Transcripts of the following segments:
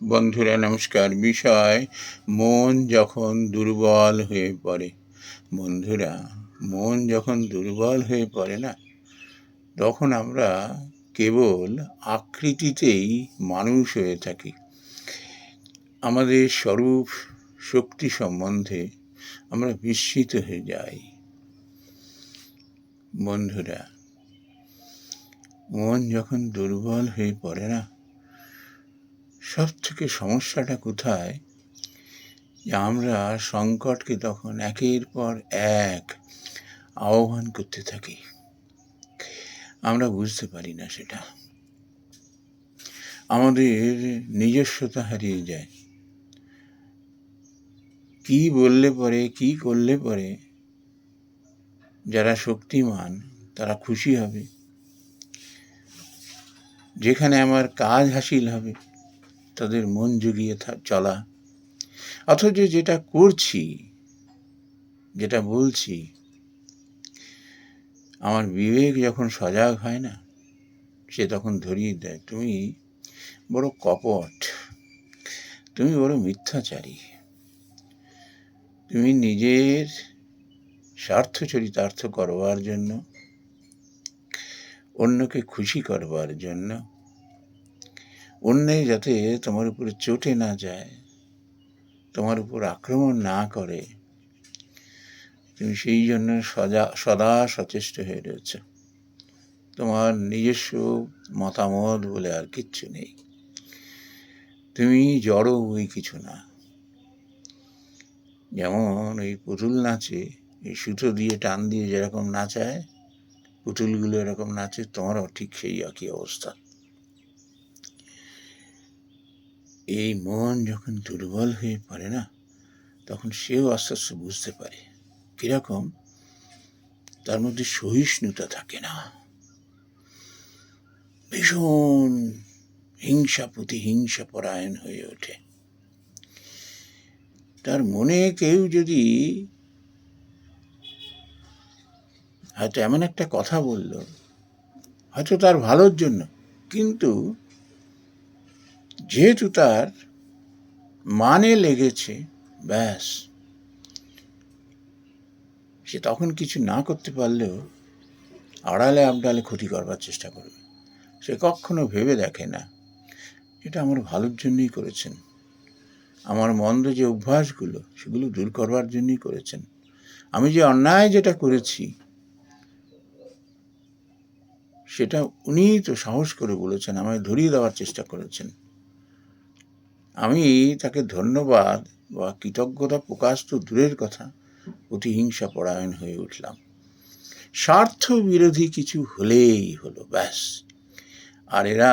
বন্ধুরা নমস্কার। বিষয় মন যখন দুর্বল হয়ে পড়ে। বন্ধুরা, মন যখন দুর্বল হয়ে পড়ে না, তখন আমরা কেবল আকৃতিতেই মানুষ হয়ে থাকি। আমাদের স্বরূপ শক্তি সম্বন্ধে আমরা বিস্মিত হয়ে যাই। বন্ধুরা, মন যখন দুর্বল হয়ে পড়ে না, সব থেকে সমস্যাটা কোথায়? যে আমরা সংকটকে তখন একের পর এক আহ্বান করতে থাকি, আমরা বুঝতে পারি না সেটা। আমাদের নিজস্বতা হারিয়ে যায়। কি বললে পরে, কি করলে পরে যারা শক্তিমান তারা খুশি হবে, যেখানে আমার কাজ হাসিল হবে তাদের মন জুগিয়ে চলা, অথচ যেটা করছি, যেটা বলছি, আমার বিবেক যখন সজাগ হয় না, সে তখন ধরিয়ে দেয়, তুমি বড় কপট, তুমি বড় মিথ্যাচারী, তুমি নিজের স্বার্থ চরিতার্থ করবার জন্য, অন্যকে খুশি করবার জন্য, অন্যে যাতে তোমার উপরে চটে না যায়, তোমার উপর আক্রমণ না করে, তুমি সেই জন্য সদা সচেষ্ট হয়ে রয়েছ। তোমার নিজস্ব মতামত বলে আর কিচ্ছু নেই। তুমি জড়ো ওই কিছু না। যেমন ওই পুতুল নাচে, এই সুতো দিয়ে টান দিয়ে যেরকম নাচায়, পুতুলগুলো এরকম নাচে, তোমারও ঠিক সেই একই অবস্থা। এই মন যখন দুর্বল হয়ে পড়ে না, তখন সেও আস্তে আস্তে বুঝতে পারে কিরকম তার মধ্যে সহিষ্ণুতা থাকে না, ভীষণ হিংসা প্রতিহিংসা পরায়ণ হয়ে ওঠে। তার মনে কেউ যদি হয়তো এমন একটা কথা বলল, হয়তো তার ভালোর জন্য, কিন্তু যেহেতু তার মানে লেগেছে, ব্যাস, সে তখন কিছু না করতে পারলেও আড়ালে আবডালে ক্ষতি করবার চেষ্টা করবে। সে কখনো ভেবে দেখে না এটা আমার ভালোর জন্যই করেছেন, আমার মন্দ যে অভ্যাসগুলো সেগুলো দূর করবার জন্যই করেছেন, আমি যে অন্যায় যেটা করেছি সেটা উনি তো সাহস করে বলেছেন, আমায় ধরিয়ে দেওয়ার চেষ্টা করেছেন। আমি তাকে ধন্যবাদ বা কৃতজ্ঞতা প্রকাশ তো দূরের কথা, প্রতিহিংসা পরায়ণ হয়ে উঠলাম। স্বার্থ বিরোধী কিছু হলেই হলো, ব্যাস। আর এরা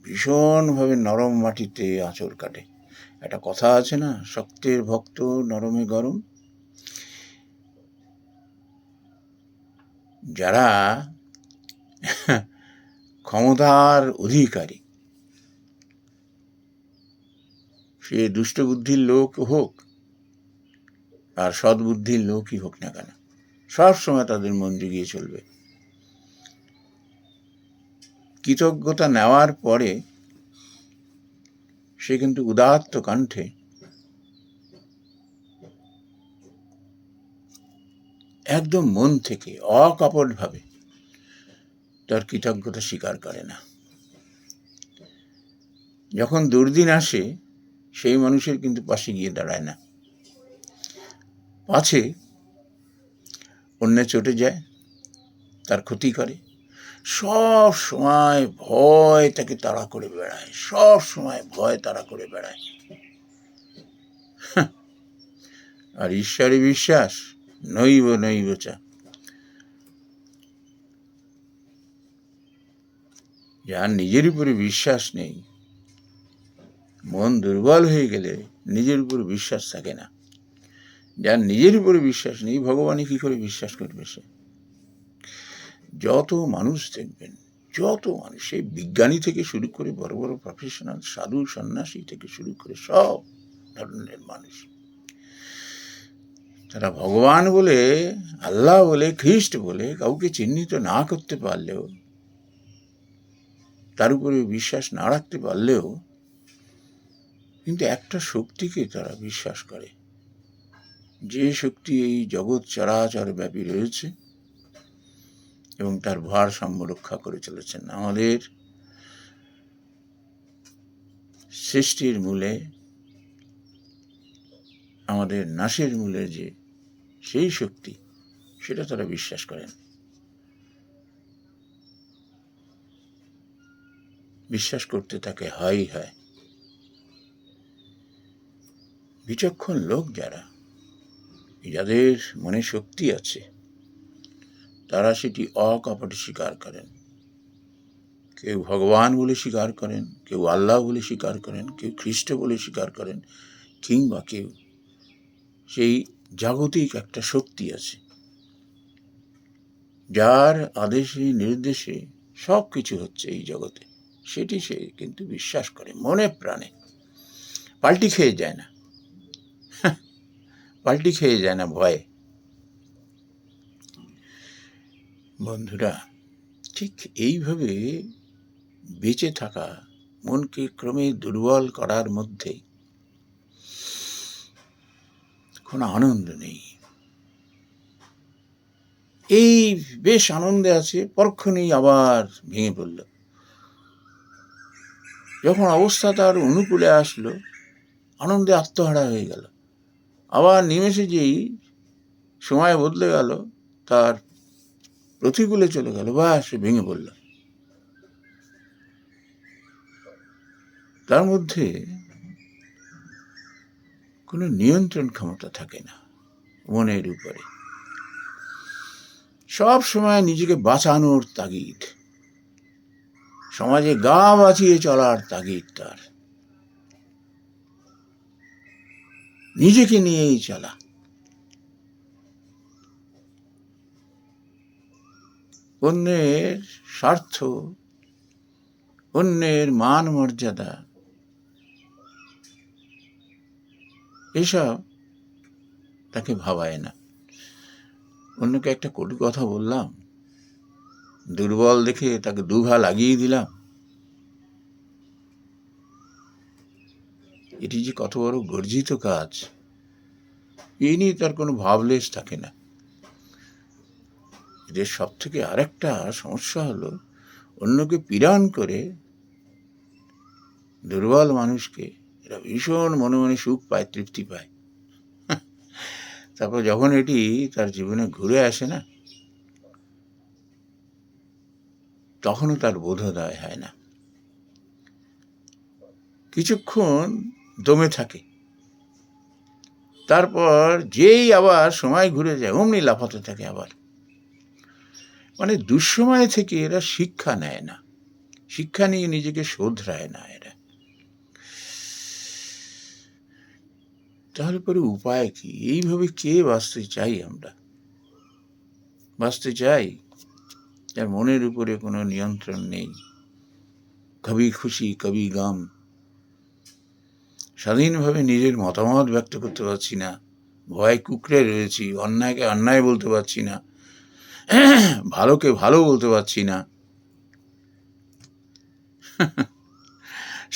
ভীষণভাবে নরম মাটিতে আঁচড় কাটে। একটা কথা আছে না, শক্তের ভক্ত নরমে গরম। যারা ক্ষমতার অধিকারী, সে দুষ্ট বুদ্ধির লোক হোক আর সদ্বুদ্ধির লোকই হোক না কেন, সব সময় তাদের মন জুগিয়ে চলবে। কৃতজ্ঞতা নেওয়ার পরে সে কিন্তু উদাত্ত কণ্ঠে একদম মন থেকে অকপটভাবে তার কৃতজ্ঞতা স্বীকার করে না। যখন দুর্দিন আসে, সেই মানুষের কিন্তু পাশে গিয়ে দাঁড়ায় না, পাছে অন্য চটে যায়, তার ক্ষতি করে, সব সময় ভয় তাকে তাড়া করে বেড়ায়, সব সময় ভয় তাড়া করে বেড়ায়। আর ঈশ্বরে বিশ্বাস নৈব নৈব চা। যার নিজের উপরে বিশ্বাস নেই, মন দুর্বল হয়ে গেলে নিজের উপর বিশ্বাস থাকে না। যার নিজের উপরে বিশ্বাস নেই, ভগবানে কি করে বিশ্বাস করবে সে? যত মানুষ দেখবেন, যত মানুষ, সেই বিজ্ঞানী থেকে শুরু করে বড় বড় প্রফেশনাল, সাধু সন্ন্যাসী থেকে শুরু করে সব ধরনের মানুষ, তারা ভগবান বলে, আল্লাহ বলে, খ্রিস্ট বলে কাউকে চিহ্নিত না করতে পারলেও, তার উপরে বিশ্বাস না রাখতে পারলেও, কিন্তু একটা শক্তিকে তারা বিশ্বাস করে, যে শক্তি এই জগৎ চরাচর ব্যাপী রয়েছে এবং তার ভারসাম্য রক্ষা করে চলেছেন। আমাদের সৃষ্টির মূলে, আমাদের নাশের মূলে যে সেই শক্তি, সেটা তারা বিশ্বাস করেন। বিশ্বাস করতে তাকে হয়। বিচক্ষণ লোক যারা, যাদের মনে শক্তি আছে, তারা সেটি অকপটে স্বীকার করেন। কেউ ভগবান বলে স্বীকার করেন, কেউ আল্লাহ বলে স্বীকার করেন, কেউ খ্রিস্ট বলে স্বীকার করেন, কিংবা কেউ সেই জাগতিক একটা শক্তি আছে, যার আদেশে নির্দেশে সব কিছু হচ্ছে এই জগতে, সেটি সে কিন্তু বিশ্বাস করে মনে প্রাণে। পাল্টি খেয়ে যায় না, পাল্টি খেয়ে যায় না ভয়ে। বন্ধুরা, ঠিক এইভাবে বেঁচে থাকা মনকে ক্রমে দুর্বল করার মধ্যে কোনো আনন্দ নেই। এই বেশ আনন্দে আছে, পরক্ষণেই আবার ভেঙে পড়ল। যখন অবস্থা তার অনুকূলে আসলো, আনন্দে আত্মহারা হয়ে গেল। আবার নিমেষে যেই সময় বদলে গেল, তার প্রতিকূলে চলে গেল, বা সে ভেঙে পড়ল। তার মধ্যে কোনো নিয়ন্ত্রণ ক্ষমতা থাকে না মনের উপরে। সব সময় নিজেকে বাঁচানোর তাগিদ, সমাজে গা বাঁচিয়ে চলার তাগিদ তার, নিজেকে নিয়েই চলা। অন্যের স্বার্থ, অন্যের মান মর্যাদা, এসব তাকে ভাবায় না। অন্যকে একটা কটু কথা বললাম, দুর্বল দেখে তাকে দুঘা লাগিয়ে দিলাম, এটি যে কত বড় গর্জিত কাজ, এই নিয়ে তার কোনো ভাবলেশ থাকে না। এদের সব থেকে আরেকটা সমস্যা হলো, অন্যকে পীড়ন করে দুর্বল মানুষকে এরা ভীষণ মনে মনে সুখ পায়, তৃপ্তি পায়। তারপর যখন এটি তার জীবনে ঘুরে আসে না, তখনও তার বোধোদয় হয় না। কিছুক্ষণ দমে থাকে, তারপর যেই আবার সময় ঘুরে যায়, অমনি লাফাতে থাকে আবার। মানে দুঃসময় থেকে এরা শিক্ষা নেয় না, শিক্ষা নিয়ে নিজেকে শোধরায় না এরা। তাহলে পরে উপায় কি? এইভাবে কে বাঁচতে চাই? আমরা বাঁচতে চাই যার মনের উপরে কোনো নিয়ন্ত্রণ নেই, কবি খুশি কবি গম, স্বাধীনভাবে নিজের মতামত ব্যক্ত করতে পারছি না, ভয় কুকড়ে রয়েছি, অন্যায়কে অন্যায় বলতে পারছি না, ভালোকে ভালো বলতে পারছি না,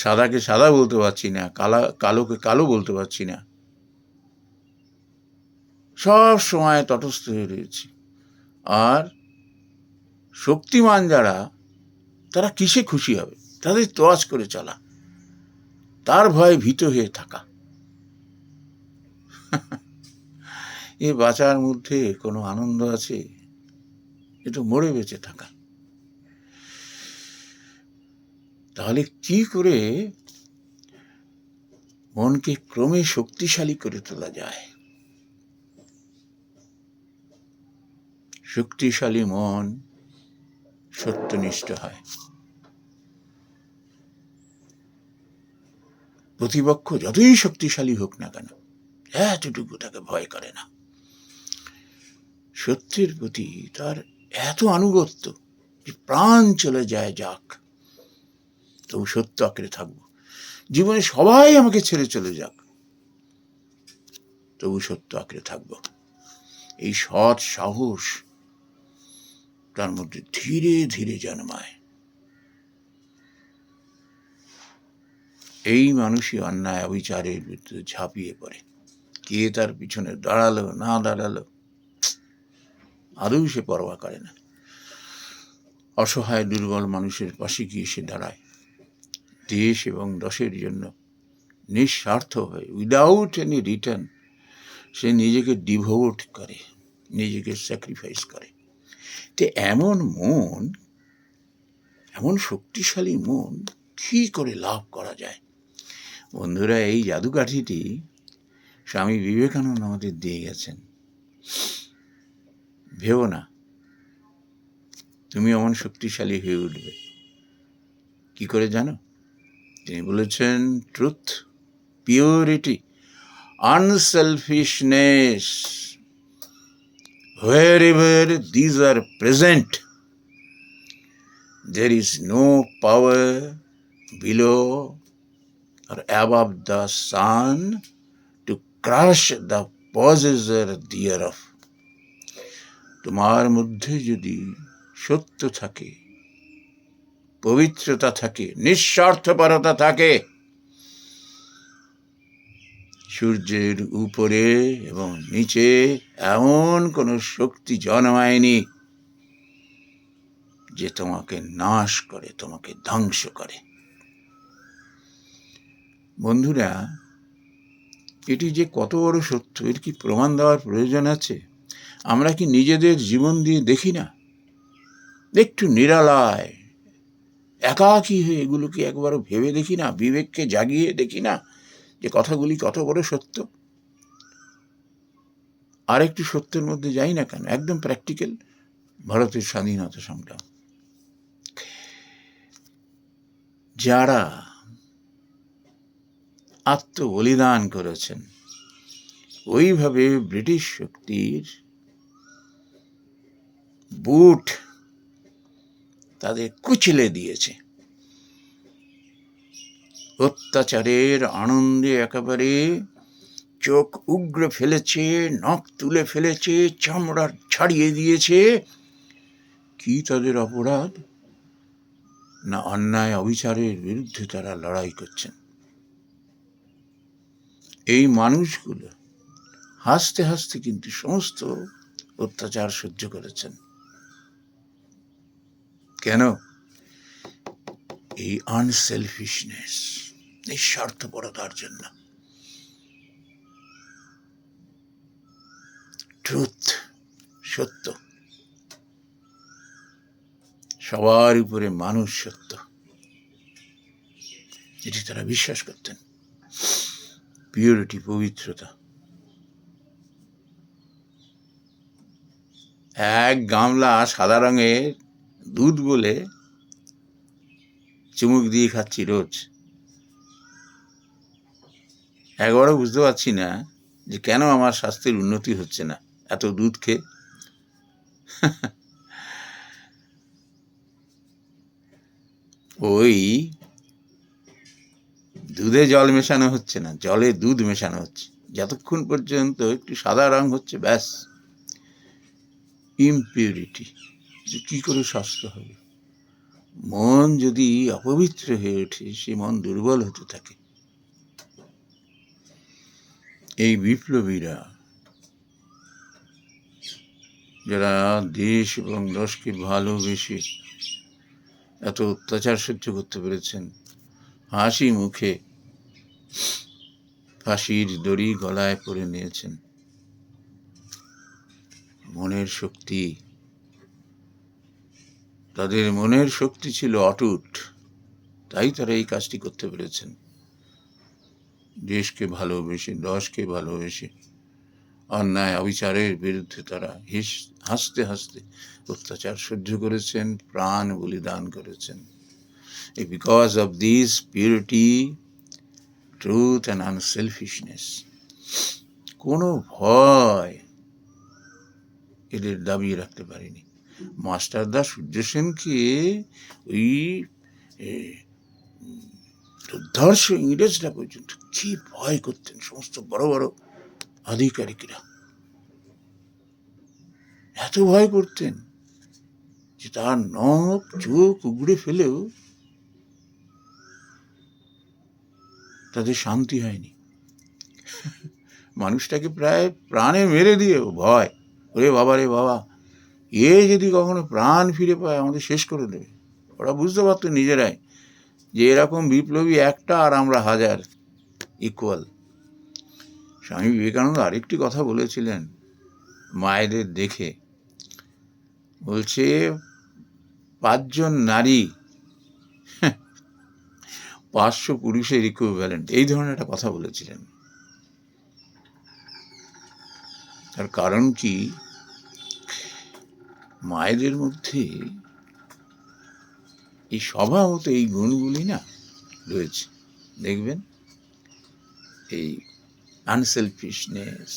সাদাকে সাদা বলতে পারছি না, কালোকে কালো বলতে পারছি না। সব সময় তটস্থ হয়ে রয়েছি। আর শক্তিমান যারা, তারা কিসে খুশি হবে? তাদের তোয়াজ করে চলা, তার ভয়ে ভীত হয়ে থাকা। এ বাঁচার মধ্যে কোনো আনন্দ আছে? এ তো মরে বেঁচে থাকা। তাহলে কি করে মনকে ক্রমে শক্তিশালী করে তোলা যায়? শক্তিশালী মন সত্যনিষ্ঠ হয়। প্রতিপক্ষ যতই শক্তিশালী হোক না কেন, এতটুকু তাকে ভয় করে না। সত্যের প্রতি তার এত আনুগত্য যে প্রাণ চলে যায় যাক, তবু সত্য আঁকড়ে থাকবো। জীবনে সবাই আমাকে ছেড়ে চলে যাক, তবু সত্য আঁকড়ে থাকবো। এই সৎ সাহস তার মধ্যে ধীরে ধীরে জন্মায়। এই মানুষই অন্যায় অবিচারের বিরুদ্ধে ঝাঁপিয়ে পড়ে। কে তার পিছনে দাঁড়ালো না দাঁড়ালো আদৌ সে পরোয়া করে না। অসহায় দুর্বল মানুষের পাশে গিয়ে সে দাঁড়ায়, দেশ এবং দশের জন্য নিঃস্বার্থ হয়ে, উইদাউট এনি রিটার্ন সে নিজেকে ডিভোট করে, নিজেকে স্যাক্রিফাইস করে। তো এমন মন, এমন শক্তিশালী মন কি করে লাভ করা যায়? বন্ধুরা, এই জাদুকাঠিটি স্বামী বিবেকানন্দ আমাদের দিয়ে গেছেন। ভেবো না তুমি এমন শক্তিশালী হয়ে উঠবে। কি করে জানো? তিনি বলেছেন, truth, purity, unselfishness, wherever these are present, there is no power below or above the sun to crush the possessor thereof. তোমার মধ্যে যদি সত্য থাকে, পবিত্রতা থাকে, নিঃস্বার্থপরতা থাকে, সূর্যের উপরে এবং নিচে এমন কোনো শক্তি জন্মায়নি যে তোমাকে নাশ করে, তোমাকে ধ্বংস করে। বন্ধুরা, এটি যে কত বড় সত্য, এর কি প্রমাণ দেওয়ার প্রয়োজন আছে? আমরা কি নিজেদের জীবন দিয়ে দেখি না? একটু নিরালায় একাকী হয়ে এগুলোকে একবারও ভেবে দেখি না? বিবেককে জাগিয়ে দেখি না যে কথাগুলি কত বড় সত্য? আর একটু সত্যের মধ্যে যাই না কেন? একদম প্র্যাকটিক্যাল ভারতের স্বাধীনতা সংগ্রাম। যারা আত্মবলিদান করেছেন, ওইভাবে ব্রিটিশ শক্তির বুট তাদের কুচলে দিয়েছে, অত্যাচারের আনন্দে একেবারে চোখ উগড়ে ফেলেছে, নখ তুলে ফেলেছে, চামড়া ছাড়িয়ে দিয়েছে। কি তাদের অপরাধ? না অন্যায় অবিচারের বিরুদ্ধে তারা লড়াই করছেন। এই মানুষগুলো হাসতে হাসতে কিন্তু সমস্ত অত্যাচার সহ্য করেছেন। কেন? এই আনসেলফিশনেস, নিঃস্বার্থপরতার জন্য। ট্রুথ, সত্য, সবার উপরে মানুষ সত্য, এটি তারা বিশ্বাস করতেন। পিওরিটি, পবিত্রতা। এক গামলা সাদা রঙের দুধ বলে চুমুক দিয়ে খাচ্ছি রোজ। একবারও বুঝতে পারছি না যে কেন আমার স্বাস্থ্যের উন্নতি হচ্ছে না এত দুধ খেয়ে। ওই দুধে জল মেশানো হচ্ছে না, জলে দুধ মেশানো হচ্ছে। যতক্ষণ পর্যন্ত একটু সাদা রং হচ্ছে, ব্যাস ইমপিউরিটি। কি করে স্বাস্থ্য হবে? মন যদি অপবিত্র হয়ে ওঠে, সে মন দুর্বল হতে থাকে। এই বিপ্লবীরা যারা দেশ এবং দশকে ভালোবেসে এত অত্যাচার সহ্য করতে পেরেছেন, হাসি মুখে ফাঁসির দড়ি গলায় পরে নিয়েছেন। মনের শক্তি, তাদের মনের শক্তি ছিল অটুট, তাই তারা এই কাজটি করতে পেরেছেন। দেশকে ভালোবেসে, দশকে ভালোবেসে অন্যায় অবিচারের বিরুদ্ধে তারা হাসতে হাসতে অত্যাচার সহ্য করেছেন, প্রাণ বলিদান করেছেন। Because of this purity, truth and unselfishness, কোনো ভয় এদের দাবিয়ে রাখতে পারেনি। মাস্টারদা সূর্য সেনকে ওই দুর্ধর্ষ ইংরেজরা পর্যন্ত কি ভয় করতেন, সমস্ত বড় বড় আধিকারিকরা এত ভয় করতেন যে তার নখ চোখ উগড়ে ফেলেও তাদের শান্তি হয়নি। মানুষটাকে প্রায় প্রাণে মেরে দিয়ে ভয়, ওরে বাবা রে বাবা, এ যদি কখনো প্রাণ ফিরে পায় আমাদের শেষ করে দেবে। ওরা বুঝতে পারতো নিজেরাই যে এরকম বিপ্লবী একটা আর আমরা হাজার, ইকুয়াল। স্বামী বিবেকানন্দ আরেকটি কথা বলেছিলেন মায়েদের দেখে, বলছে 5 জন নারী 500 পুরুষের ইকুইভ্যালেন্ট, এই ধরনের একটা কথা বলেছিলেন। তার কারণ কি, মায়েদের মধ্যে এই স্বভাবত এই গুণগুলি না রয়েছে। দেখবেন এই আনসেলফিশনেস,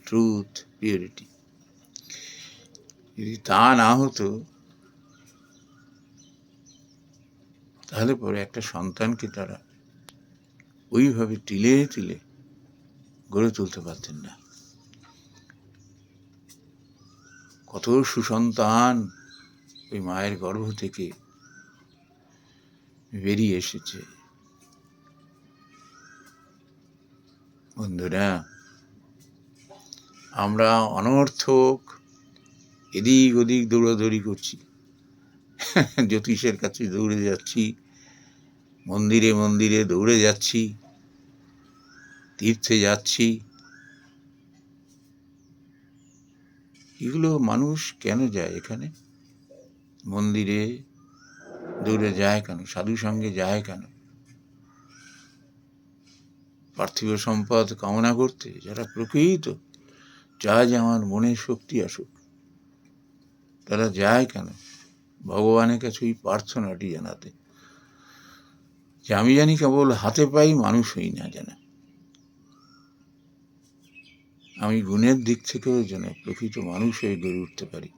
ট্রুথ, পিউরিটি, যদি তা না হতো তাহলে পরে একটা সন্তানকে তারা ওইভাবে তিলে তিলে গড়ে তুলতে পারতেন না। কত সুসন্তান ওই মায়ের গর্ভ থেকে বেরিয়ে এসেছে। বন্ধুরা, আমরা অনর্থক এদিক ওদিক দৌড়াদৌড়ি করছি, জ্যোতিষের কাছে দৌড়ে যাচ্ছি, মন্দিরে মন্দিরে দৌড়ে যাচ্ছি, তীর্থে যাচ্ছি। এগুলো মানুষ কেন যায়? এখানে মন্দিরে দৌড়ে যায় কেন? সাধু সঙ্গে যায় কেন? পার্থিব সম্পদ কামনা করতে? যারা প্রকৃত চায় যে আমার মনে শক্তি আসুক, তারা যায় কেন? ভগবানের কাছে ওই প্রার্থনাটি জানাতে যে আমি জানি কেবল হাতে পাই, মানুষ হই না যেন, আমি গুণের দিক থেকেও যেন প্রকৃত মানুষ হয়ে গড়ে উঠতে পারি।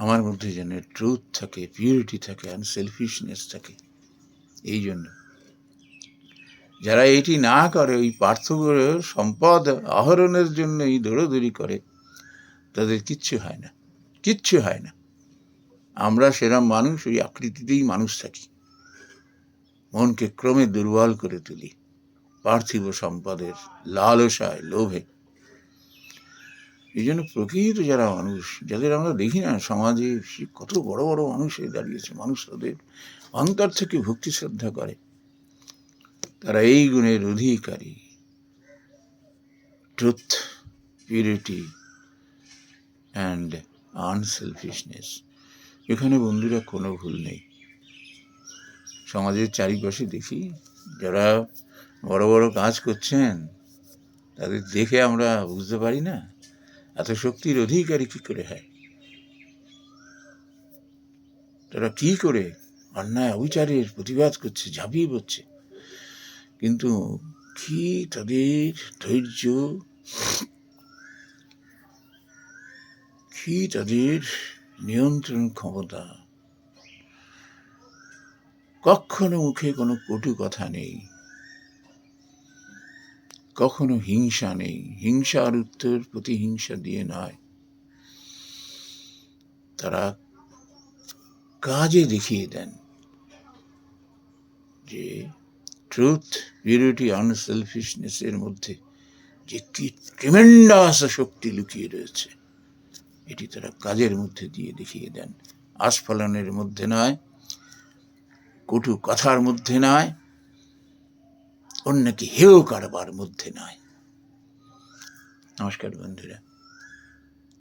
আমার মধ্যে যেন ট্রুথ থাকে, পিউরিটি থাকে, আনসেলফিশনেস থাকে। এই জন্য যারা এটি না করে, ওই পার্থিব সম্পদ আহরণের জন্য এই দৌড়াদৌড়ি করে, তাদের কিচ্ছু হয় না, কিচ্ছু হয় না। আমরা সেরকম মানুষ, ওই আকৃতিতেই মানুষ থাকি, মনকে ক্রমে দুর্বল করে তুলি পার্থিব সম্পদের লালসায়, লোভে। এই জন্য প্রকৃত যারা মানুষ, যাদের আমরা দেখি না সমাজে, কত বড় বড় মানুষ হয়ে দাঁড়িয়েছে, মানুষ তাদের অন্তর থেকে ভক্তি শ্রদ্ধা করে, তারা এই গুণের অধিকারী, ট্রুথ, পিউরিটি অ্যান্ড আনসেলফিশনেস। এখানে বন্ধুরা কোনো ভুল নেই। সমাজের চারিপাশে দেখি যারা বড় বড় কাজ করছেন, তাদের দেখে আমরা বুঝতে পারি না এত শক্তির অধিকারী কী করে হয়। তারা কি করে অন্যায় অবিচারের প্রতিবাদ করছে, ঝাঁপিয়ে পড়ছে, কিন্তু কি তাদের ধৈর্য, কি তাদের নিয়ন্ত্রণ ক্ষমতা। কখনো মুখে কোনো কটু কথা নেই, কখনো হিংসা নেই। হিংসার উত্তর প্রতিহিংসা দিয়ে নয়, তারা কাজে দেখিয়ে দেন যে ট্রুথ, পিউরিটি, আনসেলফিশনেসের মধ্যে যে কি ট্রিমেন্ডাস শক্তি লুকিয়ে রয়েছে, এটি তারা কাজের মধ্যে দিয়ে দেখিয়ে দেন। আস্ফালনের মধ্যে নয়, কটু কথার মধ্যে নয়, অন্যকে হেয় করবার মধ্যে নয়। নমস্কার বন্ধুরা।